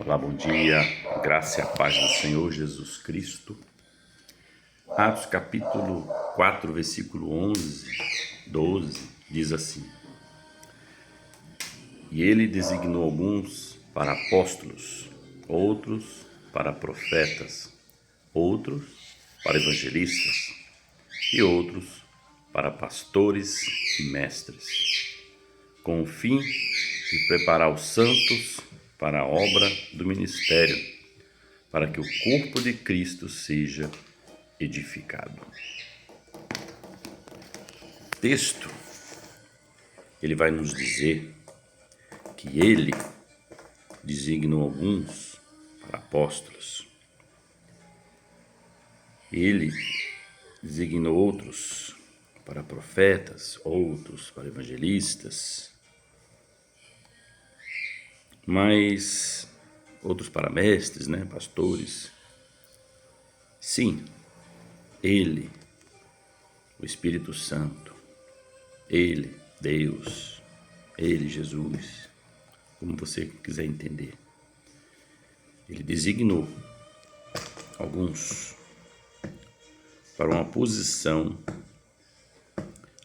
Olá, bom dia, graça e a paz do Senhor Jesus Cristo. Atos capítulo 4, versículo 11, 12, diz assim: E ele designou alguns para apóstolos, outros para profetas, outros para evangelistas e outros para pastores e mestres, com o fim de preparar os santos para a obra do ministério, para que o corpo de Cristo seja edificado. O texto, ele vai nos dizer que ele designou alguns para apóstolos, ele designou outros para profetas, outros para evangelistas, mas outros para mestres, pastores. Sim, ele, o Espírito Santo, ele, Deus, ele, Jesus, como você quiser entender. Ele designou alguns para uma posição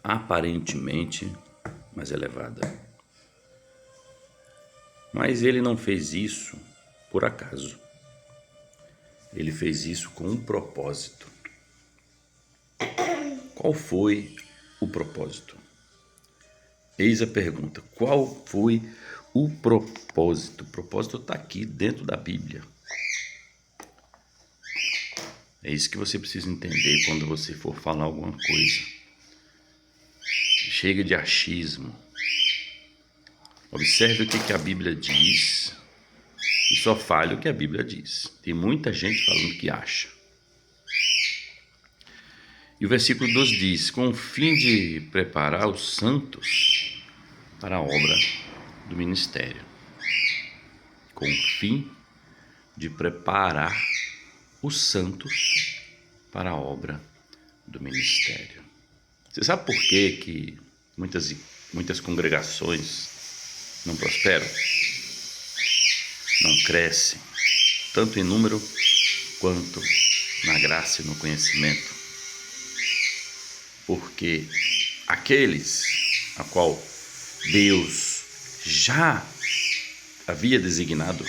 aparentemente mais elevada. Mas ele não fez isso por acaso. Ele fez isso com um propósito. Qual foi o propósito? Eis a pergunta: qual foi o propósito? O propósito está aqui dentro da Bíblia. É isso que você precisa entender quando você for falar alguma coisa. Chega de achismo. Observe o que a Bíblia diz e só fale o que a Bíblia diz. Tem muita gente falando que acha. E o versículo 12 diz: com o fim de preparar os santos para a obra do ministério. Com o fim de preparar os santos para a obra do ministério. Você sabe por que muitas congregações não prosperam? Não crescem, tanto em número quanto na graça e no conhecimento. Porque aqueles a qual Deus já havia designado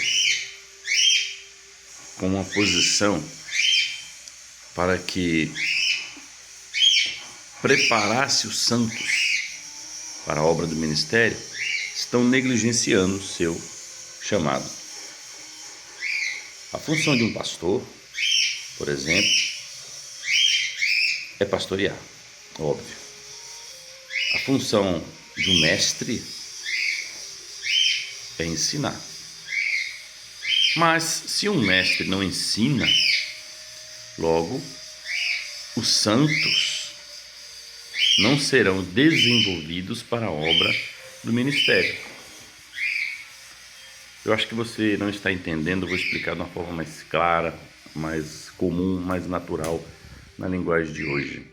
com uma posição para que preparasse os santos para a obra do ministério, estão negligenciando o seu chamado. A função de um pastor, por exemplo, é pastorear, óbvio. A função de um mestre é ensinar. Mas se um mestre não ensina, logo os santos não serão desenvolvidos para a obra do ministério. Eu acho que você não está entendendo, eu vou explicar de uma forma mais clara, mais comum, mais natural na linguagem de hoje.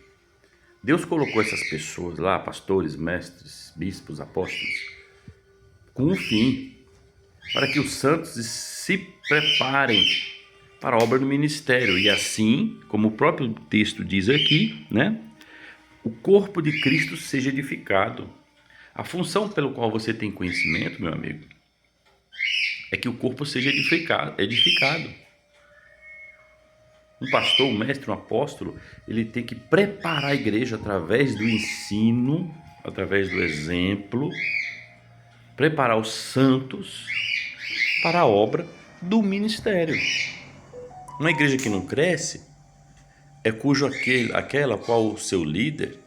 Deus colocou essas pessoas lá, pastores, mestres, bispos, apóstolos, com um fim, para que os santos se preparem para a obra do ministério. E assim, como o próprio texto diz aqui, o corpo de Cristo seja edificado. A função pelo qual você tem conhecimento, meu amigo, é que o corpo seja edificado. Um pastor, um mestre, um apóstolo, ele tem que preparar a igreja através do ensino, através do exemplo, preparar os santos para a obra do ministério. Uma igreja que não cresce é aquela qual o seu líder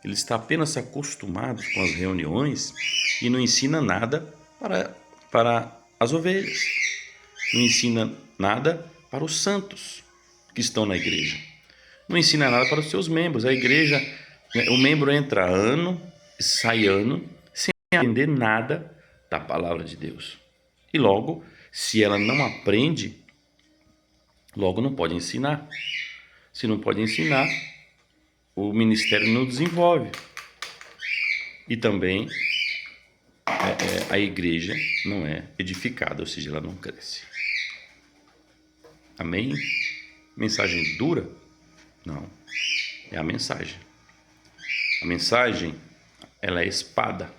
ele está apenas acostumado com as reuniões e não ensina nada para as ovelhas, não ensina nada para os santos que estão na igreja, não ensina nada para os seus membros. A igreja, o membro entra ano, sai ano, sem aprender nada da palavra de Deus. E logo, se ela não aprende, logo não pode ensinar. Se não pode ensinar, o ministério não desenvolve. E também a igreja não é edificada, ou seja, ela não cresce. Amém? Mensagem dura? Não. É a mensagem. A mensagem, ela é espada.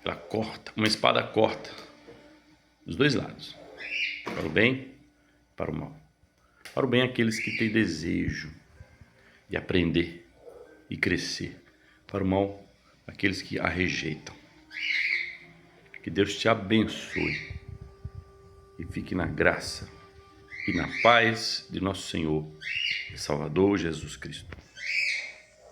Ela corta. Uma espada corta dos dois lados. Para o bem, para o mal. Para o bem, aqueles que têm desejo de aprender e crescer. Para o mal, aqueles que a rejeitam. Que Deus te abençoe e fique na graça e na paz de nosso Senhor e Salvador Jesus Cristo.